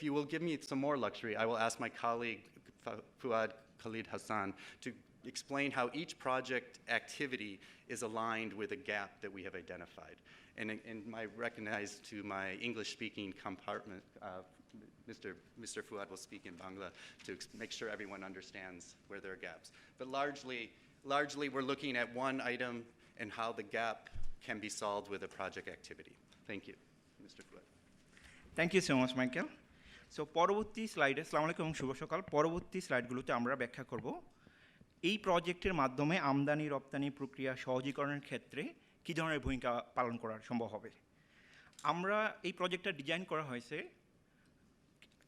you will give me some more luxury, I will ask my colleague, Fuad Khalid Hassan, to explain how each project activity is aligned with a gap that we have identified. And my recognize to my English-speaking compartment, Mr. Fuad will speak in Bangla to make sure everyone understands where there are gaps. But largely we're looking at one item and how the gap can be solved with a project activity. Thank you, Mr. Fuad. Thank you so much, Michael. So পরবর্তী স্লাইডে আসসালামু আলাইকুম শুভ সকাল পরবর্তী স্লাইডগুলোতে আমরা ব্যাখ্যা করব এই প্রজেক্টের মাধ্যমে আমদানি রপ্তানি প্রক্রিয়া সহজীকরণের ক্ষেত্রে কী ধরনের ভূমিকা পালন করা সম্ভব হবে। আমরা এই প্রজেক্টটা ডিজাইন করা হয়েছে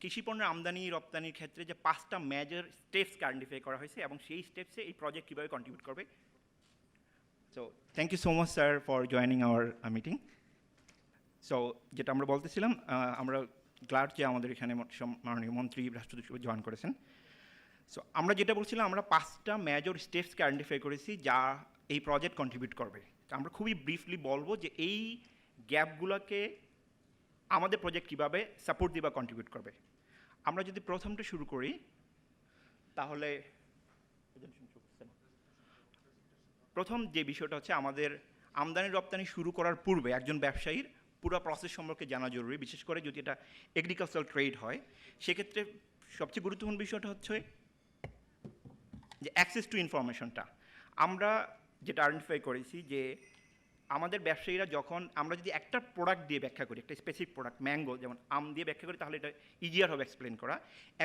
কৃষি পণ্যের আমদানি রপ্তানির ক্ষেত্রে যে 5টা মেজর স্টেপসকে আইডেন্টিফাই করা হয়েছে এবং সেই স্টেপসে এই প্রজেক্ট কীভাবে কন্ট্রিবিউট করবে। So thank you so much sir for joining our meeting. So যেটা আমরা বলতেছিলাম আমরা গ্লাড যে আমাদের এখানে মাননীয় মন্ত্রী রাষ্ট্রদূত জয়েন করেছেন। সো আমরা যেটা বলছিলাম আমরা 5টা মেজর স্টেপসকে আইডেন্টিফাই করেছি যা এই প্রজেক্ট কন্ট্রিবিউট করবে। আমরা খুবই ব্রিফলি বলবো যে এই গ্যাপগুলোকে আমাদের প্রজেক্ট কীভাবে সাপোর্ট দিয়ে বা কন্ট্রিবিউট করবে। আমরা যদি প্রথমটা শুরু করি তাহলে প্রথম যে বিষয়টা হচ্ছে আমাদের আমদানি রপ্তানি শুরু করার পূর্বে একজন ব্যবসায়ীর পুরো প্রসেস সম্পর্কে জানা জরুরি, বিশেষ করে যদি এটা এগ্রিকালচারাল ট্রেড হয়। সেক্ষেত্রে সবচেয়ে গুরুত্বপূর্ণ বিষয়টা হচ্ছে যে অ্যাক্সেস টু ইনফরমেশনটা। আমরা যেটা আইডেন্টিফাই করেছি যে আমাদের ব্যবসায়ীরা যখন আমরা যদি একটা প্রোডাক্ট দিয়ে ব্যাখ্যা করি, একটা স্পেসিফিক প্রোডাক্ট ম্যাঙ্গো যেমন আম দিয়ে ব্যাখ্যা করি, তাহলে এটা ইজিয়ার হবে এক্সপ্লেন করা।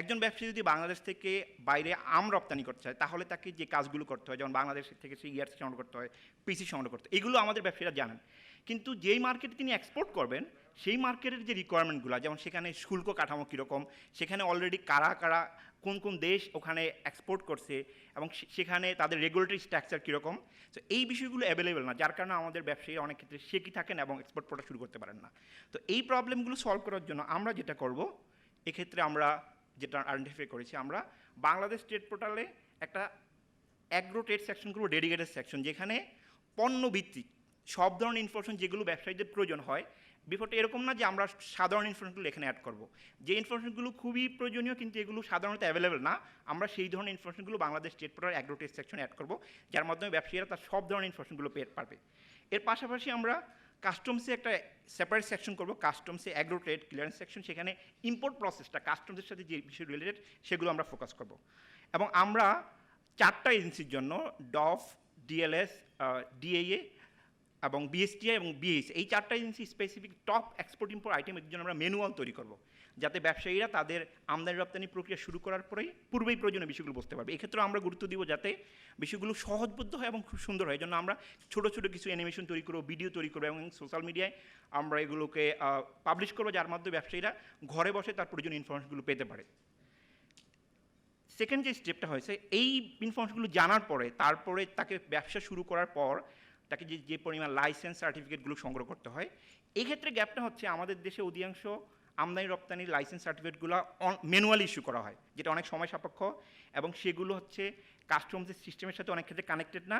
একজন ব্যবসায়ী যদি বাংলাদেশ থেকে বাইরে আম রপ্তানি করতে চায় তাহলে তাকে যে কাজগুলো করতে হয়, যেমন বাংলাদেশ থেকে সে ইয়ার্স সংগ্রহ করতে হয়, পিসি সংগ্রহ করতে হয়, এগুলো আমাদের ব্যবসায়ীরা জানেন। কিন্তু যেই মার্কেটে তিনি এক্সপোর্ট করবেন সেই মার্কেটের যে রিকোয়ারমেন্টগুলো, যেমন সেখানে শুল্ক কাঠামো কীরকম, সেখানে অলরেডি কারা কারা কোন কোন দেশ ওখানে এক্সপোর্ট করছে এবং সেখানে তাদের রেগুলেটরি স্ট্রাকচার কীরকম, তো এই বিষয়গুলো অ্যাভেলেবেল না, যার কারণে আমাদের ব্যবসায়ীরা অনেক ক্ষেত্রে শেখি থাকেন এবং এক্সপোর্ট প্রোডাক্ট শুরু করতে পারেন না। তো এই প্রবলেমগুলো সলভ করার জন্য আমরা যেটা করব, এক্ষেত্রে আমরা যেটা আইডেন্টিফাই করেছি, আমরা বাংলাদেশ ট্রেড পোর্টালে একটা অ্যাগ্রো ট্রেড সেকশন করবো, ডেডিকেটেড সেকশন, যেখানে পণ্যভিত্তিক সব ধরনের ইনফরমেশন যেগুলো ব্যবসায়ীদের প্রয়োজন হয়। বিফোরটা এরকম না যে আমরা সাধারণ ইনফরমেশনগুলো এখানে অ্যাড করব, যে ইনফরমেশনগুলো খুবই প্রয়োজনীয় কিন্তু এগুলো সাধারণত অ্যাভেলেবেল না, আমরা সেই ধরনের ইনফরমেশনগুলো Bangladesh trade portal agro trade সেকশনে অ্যাড করব, যার মাধ্যমে ব্যবসায়ীরা তার সব ধরনের ইনফরমেশনগুলো পেয়ে পারবে। এর পাশাপাশি আমরা কাস্টমসে একটা সেপারেট সেকশন করব, কাস্টমসে অ্যাগ্রো ট্রেড ক্লিয়ারেন্স সেকশন, সেখানে ইম্পোর্ট প্রসেসটা কাস্টমসের সাথে যে বিষয় রিলেটেড সেগুলো আমরা ফোকাস করব। এবং আমরা 4টা এজেন্সির জন্য ডফ, ডিএলএস, ডিএএ এবং বিএসটিআই এবং বিএস, এই 4টা agency specific top export import আইটেমের জন্য আমরা ম্যানুয়াল তৈরি করব, যাতে ব্যবসায়ীরা তাদের আমদানি রপ্তানি প্রক্রিয়া শুরু করার পূর্বেই প্রয়োজনীয় বিষয়গুলো বুঝতে পারবে। এক্ষেত্রে আমরা গুরুত্ব দিব যাতে বিষয়গুলো সহজবোধ্য হয় এবং খুব সুন্দর হয়। এই জন্য আমরা ছোটো ছোটো কিছু অ্যানিমেশন তৈরি করবো, ভিডিও তৈরি করবো এবং সোশ্যাল মিডিয়ায় আমরা এগুলোকে পাবলিশ করবো, যার মাধ্যমে ব্যবসায়ীরা ঘরে বসে তার প্রয়োজনীয় ইনফরমেশনগুলো পেতে পারে। সেকেন্ড যে স্টেপটা হয়েছে, এই ইনফরমেশনগুলো জানার পরে তারপরে তাকে ব্যবসা শুরু করার পর তাকে যে পরিমাণ লাইসেন্স সার্টিফিকেটগুলো সংগ্রহ করতে হয়। এক্ষেত্রে গ্যাপটা হচ্ছে আমাদের দেশে অধিকাংশ আমদানি রপ্তানির লাইসেন্স সার্টিফিকেটগুলো ম্যানুয়ালি ইস্যু করা হয়, যেটা অনেক সময় সাপেক্ষ এবং সেগুলো হচ্ছে কাস্টমসের সিস্টেমের সাথে অনেক ক্ষেত্রে কানেক্টেড না।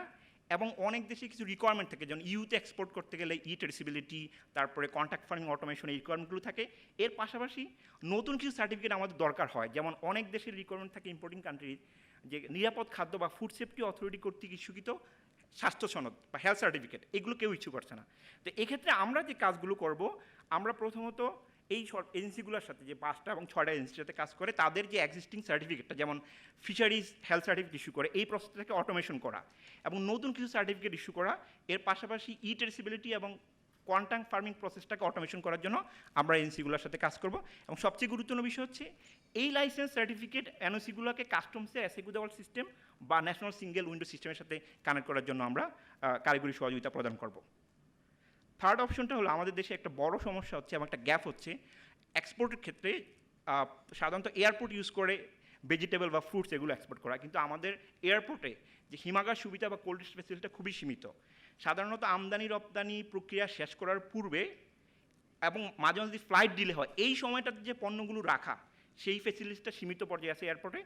এবং অনেক দেশে কিছু রিকোয়ারমেন্ট থাকে, যেমন ইউতে এক্সপোর্ট করতে গেলে ট্রেসিবিলিটি, তারপরে কন্ট্যাক্ট ফার্মিং অটোমেশন, এই রিকোয়ারমেন্টগুলো থাকে। এর পাশাপাশি নতুন কিছু সার্টিফিকেট আমাদের দরকার হয়, যেমন অনেক দেশের রিকোয়ারমেন্ট থাকে ইম্পোর্টিং কান্ট্রির যে নিরাপদ খাদ্য বা ফুড সেফটি অথরিটি কর্তৃক ইস্যুকৃত স্বাস্থ্য সনদ বা হেলথ সার্টিফিকেট, এগুলো কেউ ইস্যু করছে না। তো এক্ষেত্রে আমরা যে কাজগুলো করব, আমরা প্রথমত এই এজেন্সিগুলোর সাথে যে 5টা এবং 6টা এজেন্সির সাথে কাজ করে তাদের যে এক্সিস্টিং সার্টিফিকেটটা, যেমন ফিশারিজ হেলথ সার্টিফিকেট ইস্যু করে, এই প্রসেসটাকে অটোমেশন করা এবং নতুন কিছু সার্টিফিকেট ইস্যু করা। এর পাশাপাশি ট্রেসিবিলিটি এবং কোয়ান্টাম ফার্মিং প্রসেসটাকে অটোমেশন করার জন্য আমরা এজেন্সিগুলোর সাথে কাজ করব। এবং সবচেয়ে গুরুত্বপূর্ণ বিষয় হচ্ছে এই লাইসেন্স সার্টিফিকেট এনওসিগুলোকে কাস্টমসে অ্যাসেগুদেবল সিস্টেম বা ন্যাশনাল সিঙ্গেল উইন্ডো সিস্টেমের সাথে কানেক্ট করার জন্য আমরা কারিগরি সহযোগিতা প্রদান করব। থার্ড অপশনটা হলো আমাদের দেশে একটা বড় সমস্যা হচ্ছে এবং একটা গ্যাপ হচ্ছে এক্সপোর্টের ক্ষেত্রে। সাধারণত এয়ারপোর্ট ইউজ করে ভেজিটেবল বা ফ্রুটস এগুলো এক্সপোর্ট করা, কিন্তু আমাদের এয়ারপোর্টে যে হিমাগার সুবিধা বা কোল্ড স্টোরেজ ফ্যাসিলিটিটা খুবই সীমিত। সাধারণত আমদানি রপ্তানি প্রক্রিয়া শেষ করার পূর্বে এবং মাঝে মাঝে ফ্লাইট ডিলে হয়, এই সময়টাতে যে পণ্যগুলো রাখা সেই ফ্যাসিলিটিটা সীমিত পর্যায়ে আছে এয়ারপোর্টে,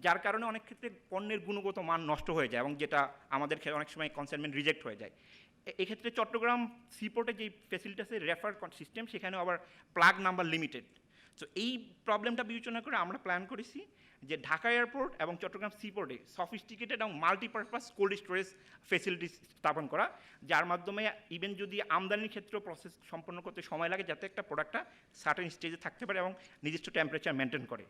যার কারণে অনেক ক্ষেত্রে পণ্যের গুণগত মান নষ্ট হয়ে যায় এবং যেটা আমাদের অনেক সময় কনসাইনমেন্ট রিজেক্ট হয়ে যায়। এক্ষেত্রে চট্টগ্রাম সিপোর্টে যে ফ্যাসিলিটি আছে রেফার সিস্টেম, সেখানেও আবার প্লাগ নাম্বার লিমিটেড। সো এই প্রবলেমটা বিবেচনা করে আমরা প্ল্যান করেছি যে ঢাকা এয়ারপোর্ট এবং চট্টগ্রাম সিপোর্টে সফিস্টিকেটেড এবং মাল্টিপারপাস কোল্ড স্টোরেজ ফেসিলিটি স্থাপন করা, যার মাধ্যমে ইভেন যদি আমদানির ক্ষেত্রে প্রসেস সম্পন্ন করতে সময় লাগে, যাতে একটা প্রোডাক্টটা সার্টেন স্টেজে থাকতে পারে এবং নিজস্ব টেম্পারেচার মেনটেন করে।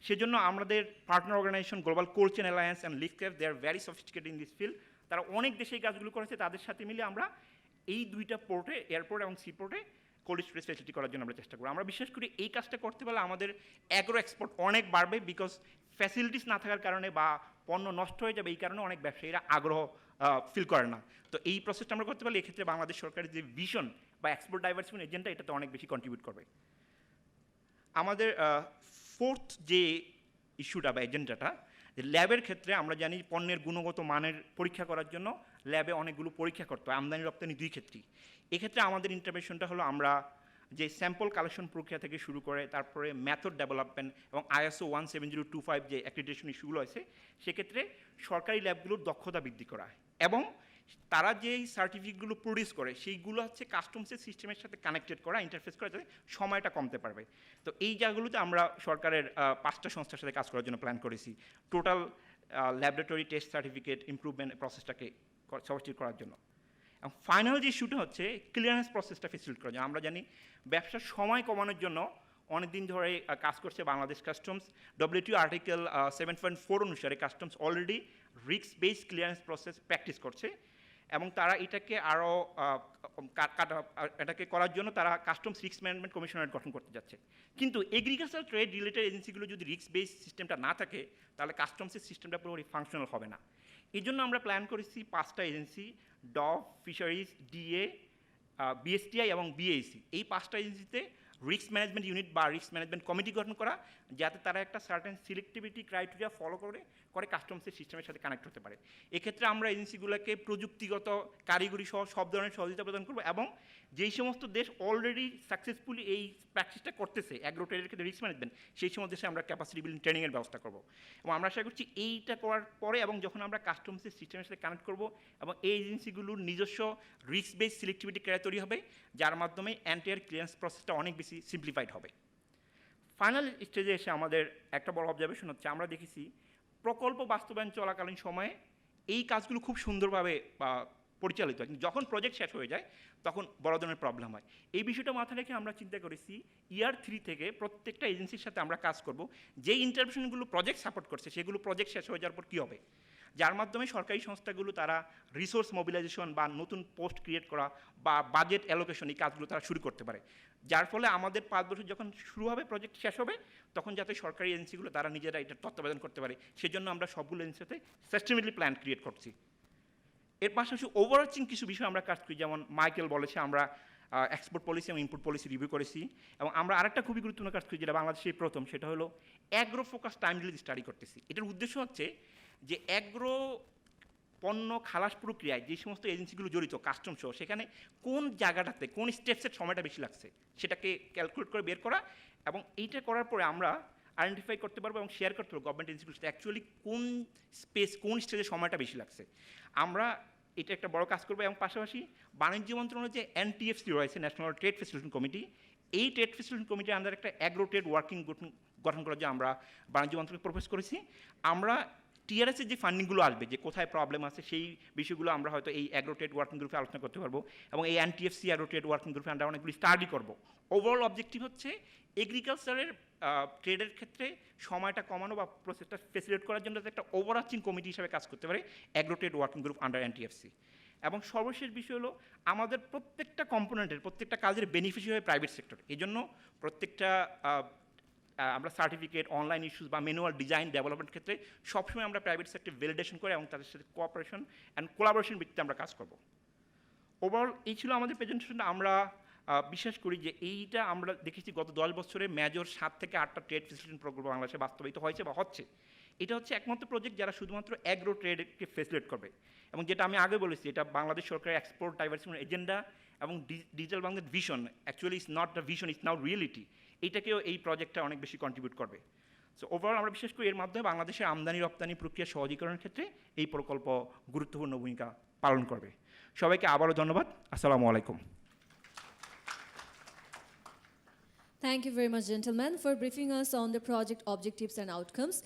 সেজন্য আমাদের partner organization global cold chain alliance and লিক্সকেপ, they are very sophisticated in this field. তারা অনেক দেশে এই কাজগুলো করেছে, তাদের সাথে মিলে আমরা এই দুইটা পোর্টে, এয়ারপোর্ট এবং সিপোর্টে কোল্ড স্টোরেজ ফেসিলিটি করার জন্য আমরা চেষ্টা করি। আমরা বিশ্বাস করি এই কাজটা করতে পারলে আমাদের অ্যাগ্রো এক্সপোর্ট অনেক বাড়বে, বিকজ ফ্যাসিলিটিস না থাকার কারণে বা পণ্য নষ্ট হয়ে যাবে এই কারণে অনেক ব্যবসায়ীরা আগ্রহ ফিল করে না। তো এই প্রসেসটা আমরা করতে পারলে এক্ষেত্রে বাংলাদেশ সরকারের যে ভিশন বা এক্সপোর্ট ডাইভার্সিফিকেশন এজেন্ডা, এটাতে অনেক বেশি কন্ট্রিবিউট করবে। আমাদের ফোর্থ যে ইস্যুটা বা এজেন্ডাটা, যে ল্যাবের ক্ষেত্রে আমরা জানি পণ্যের গুণগত মানের পরীক্ষা করার জন্য ল্যাবে অনেকগুলো পরীক্ষা করতে হয়, আমদানি রপ্তানি দুই ক্ষেত্রেই। এক্ষেত্রে আমাদের ইন্টারভেনশনটা হলো আমরা যে স্যাম্পল কালেকশন প্রক্রিয়া থেকে শুরু করে তারপরে মেথড ডেভেলপমেন্ট এবং ISO 17025 যে অ্যাক্রিডিটেশন ইস্যুগুলো আছে, সেক্ষেত্রে সরকারি ল্যাবগুলোর দক্ষতা বৃদ্ধি করা এবং তারা যেই সার্টিফিকেটগুলো প্রডিউস করে সেইগুলো হচ্ছে কাস্টমসের সিস্টেমের সাথে কানেক্টেড করা, ইন্টারফেস করা, যাতে সময়টা কমতে পারবে। তো এই জায়গাগুলোতে আমরা সরকারের 5টা সংস্থার সাথে কাজ করার জন্য প্ল্যান করেছি, total laboratory test certificate improvement প্রসেসটাকে সহজীর করার জন্য। এবং ফাইনাল যে ইস্যুটা হচ্ছে ক্লিয়ারেন্স প্রসেসটা ফেসিলিটেট করার জন্য। আমরা জানি ব্যবসার সময় কমানোর জন্য অনেক দিন ধরে কাজ করছে বাংলাদেশ কাস্টমস। WTO আর্টিকেল 7.4 অনুসারে customs already risk based clearance process practice করছে এবং তারা এটাকে আরও এটাকে করার জন্য তারা কাস্টমস রিস্ক ম্যানেজমেন্ট কমিশনারেট গঠন করতে যাচ্ছে। কিন্তু এগ্রিকালচার ট্রেড রিলেটেড এজেন্সিগুলো যদি রিস্ক বেসড সিস্টেমটা না থাকে, তাহলে কাস্টমসের সিস্টেমটা পুরোপুরি ফাংশনাল হবে না। এই জন্য আমরা প্ল্যান করেছি 5টা agency, Dove, fisheries, DA, BSTI এবং BAC, এই 5টা এজেন্সিতে রিস্ক ম্যানেজমেন্ট ইউনিট বা রিস্ক ম্যানেজমেন্ট কমিটি গঠন করা, যাতে তারা একটা সার্টেন সিলেক্টিভিটি ক্রাইটেরিয়া ফলো করে কাস্টমসের সিস্টেমের সাথে কানেক্ট হতে পারে। এক্ষেত্রে আমরা এজেন্সিগুলোকে প্রযুক্তিগত, কারিগরি সহ সব ধরনের সহযোগিতা প্রদান করবো এবং যেই সমস্ত দেশ অলরেডি সাকসেসফুলি এই প্র্যাকটিসটা করতেছে অ্যাগ্রো ট্রেডের ক্ষেত্রে রিস্ক ম্যানেজমেন্ট, সেই সমস্ত দেশে আমরা ক্যাপাসিটি বিল্ডিং ট্রেনিংয়ের ব্যবস্থা করবো। এবং আমরা আশা করছি এইটা করার পরে এবং যখন আমরা কাস্টমসের সিস্টেমের সাথে কানেক্ট করবো এবং এই এজেন্সিগুলোর নিজস্ব রিস্ক বেসড সিলেক্টিভিটি ক্রাইটেরিয়া তৈরি হবে, যার মাধ্যমে এন্টায়ার ক্লিয়ারেন্স প্রসেসটা অনেক বেশি সিম্পলিফাইড হবে। ফাইনাল স্টেজে এসে আমাদের একটা বড় অবজারভেশন হচ্ছে, আমরা দেখেছি প্রকল্প বাস্তবায়ন চলাকালীন সময়ে এই কাজগুলো খুব সুন্দরভাবে পরিচালিত হয়, কিন্তু যখন প্রজেক্ট শেষ হয়ে যায় তখন বড় ধরনের প্রবলেম হয়। এই বিষয়টা মাথায় রেখে আমরা চিন্তা করেছি ইয়ার 3 থেকে প্রত্যেকটা এজেন্সির সাথে আমরা কাজ করব, যেই ইন্টারভেনশনগুলো প্রজেক্ট সাপোর্ট করছে সেগুলো প্রজেক্ট শেষ হয়ে যাওয়ার পর কী হবে, যার মাধ্যমে সরকারি সংস্থাগুলো তারা রিসোর্স মোবিলাইজেশন বা নতুন পোস্ট ক্রিয়েট করা বা বাজেট অ্যালোকেশন, এই কাজগুলো তারা শুরু করতে পারে। যার ফলে আমাদের 5 বছর যখন শুরু হবে, প্রজেক্ট শেষ হবে, তখন যাতে সরকারি এজেন্সিগুলো তারা নিজেরা এটা তত্ত্বাবধান করতে পারে, সেজন্য আমরা সবগুলো এজেন্সিতে সিস্টেমেটিক প্ল্যান ক্রিয়েট করছি। এর পাশাপাশি ওভারঅচিং কিছু বিষয় আমরা কাজ করি, যেমন মাইকেল বলেছে আমরা এক্সপোর্ট পলিসি এবং ইনপুট পলিসি রিভিউ করেছি এবং আমরা আরেকটা খুবই গুরুত্বপূর্ণ কাজ করি, যেটা বাংলাদেশে প্রথম, সেটা হলো অ্যাগ্রো ফোকাস টাইমলি স্টাডি করতেছি। এটার উদ্দেশ্য হচ্ছে যে অ্যাগ্রো পণ্য খালাস প্রক্রিয়ায় যে সমস্ত এজেন্সিগুলো জড়িত কাস্টম সহ, সেখানে কোন জায়গাটাতে কোন স্টেপসের সময়টা বেশি লাগছে সেটাকে ক্যালকুলেট করে বের করা এবং এইটা করার পরে আমরা আইডেন্টিফাই করতে পারবো এবং শেয়ার করতে পারবো গভর্নমেন্ট এজেন্সিগুলোর সাথে অ্যাকচুয়ালি কোন স্পেস কোন স্টেজে সময়টা বেশি লাগছে। আমরা এটা একটা বড় কাজ করবো এবং পাশাপাশি বাণিজ্য মন্ত্রণালয়ের যে NTFC রয়েছে, ন্যাশনাল ট্রেড ফেসিলিটেশন কমিটি, এই ট্রেড ফেসিলিটেশন কমিটির আন্ডার একটা অ্যাগ্রো ট্রেড ওয়ার্কিং গঠন করার জন্য আমরা বাণিজ্য মন্ত্রণালয়কে প্রপোজ করেছি। আমরা TRS এর যে ফান্ডিংগুলো আসবে, যে কোথায় প্রবলেম আছে, সেই বিষয়গুলো আমরা হয়তো এই অ্যাগ্রো ট্রেড ওয়ার্কিং গ্রুপে আলোচনা করতে পারবো এবং এই NTFC অ্যাগ্রো ট্রেড ওয়ার্কিং গ্রুপে আমরা অনেকগুলি স্টাডি করবো। ওভারঅল অবজেক্টিভ হচ্ছে এগ্রিকালচারের ট্রেডের ক্ষেত্রে সময়টা কমানো বা প্রসেসটা ফেসিলিটেট করার জন্য একটা ওভারআর্চিং কমিটি হিসাবে কাজ করতে পারে agro trade working group under NTFC। এবং সর্বশেষ বিষয় হলো আমাদের প্রত্যেকটা কম্পোনেন্টের প্রত্যেকটা কাজের বেনিফিশিয়ারি হয় প্রাইভেট সেক্টর। এই জন্য প্রত্যেকটা আমরা সার্টিফিকেট, অনলাইন ইস্যুস বা ম্যানুয়াল ডিজাইন ডেভেলপমেন্ট ক্ষেত্রে সবসময় আমরা প্রাইভেট সেক্টর ভ্যালিডেশন করে এবং তাদের সাথে কোঅপারেশন অ্যান্ড কোলাবোরেশন ভিত্তিতে আমরা কাজ করব। ওভারঅল এই ছিল আমাদের প্রেজেন্টেশনটা। আমরা বিশ্বাস করি যে এইটা আমরা দেখেছি গত 10 বছরে মেজর 7 থেকে 8টা ট্রেড ফেসিলিটেশন প্রকল্প বাংলাদেশে বাস্তবায়িত হয়েছে বা হচ্ছে। এটা হচ্ছে একমাত্র প্রজেক্ট যারা শুধুমাত্র অ্যাগ্রো ট্রেডকে ফেসিলিটেট করবে এবং যেটা আমি আগে বলেছি, এটা বাংলাদেশ সরকারের এক্সপোর্ট ডাইভার্সিফিকেশন এজেন্ডা এবং digital Bangladesh vision, actually it's not the vision, it's now reality, এইটাকেও এই প্রজেক্টটা অনেক বেশি কন্ট্রিবিউট করবে। সো ওভারঅল আমরা বিশেষ করি এর মাধ্যমে বাংলাদেশের আমদানি রপ্তানি প্রক্রিয়া সহজীকরণের ক্ষেত্রে এই প্রকল্প গুরুত্বপূর্ণ ভূমিকা পালন করবে। সবাইকে আবারও ধন্যবাদ। আসসালামু আলাইকুম। Thank you very much, gentlemen, for briefing us on the project objectives and outcomes.